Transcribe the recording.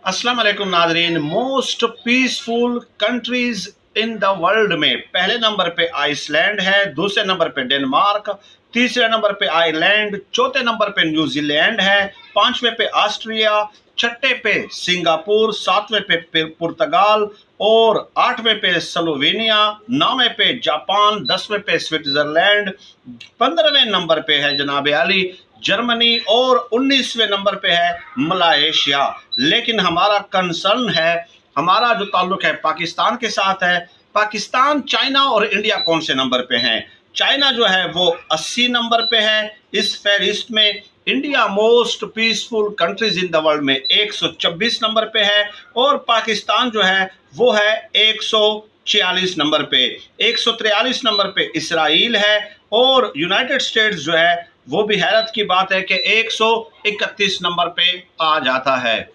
अस्सलाम वालेकुम नाजरीन। Most peaceful countries in the world में पहले नंबर पे आइसलैंड है, दूसरे नंबर पे डेनमार्क, तीसरे नंबर पे आयरलैंड, चौथे नंबर पे न्यूजीलैंड है, पांचवें पे ऑस्ट्रिया, छठे पे सिंगापुर, सातवें पे पुर्तगाल और आठवें पे स्लोवेनिया, नौवें पे जापान, 10वें पे स्विट्जरलैंड, 15वें नंबर पे है जनाब अली जर्मनी और 19वें नंबर पे है मलाइशिया। लेकिन हमारा कंसर्न है, हमारा जो ताल्लुक है पाकिस्तान के साथ है। पाकिस्तान, चाइना और इंडिया कौन से नंबर पे हैं? चाइना जो है वो 80 नंबर पे है इस फहरिस्त में। India most peaceful countries in the world में 126 नंबर पे है और पाकिस्तान जो है वो है 146 नंबर पे। 143 नंबर पे इसराइल है और यूनाइटेड स्टेट्स जो है वो भी हैरत की बात है कि 131 नंबर पे आ जाता है।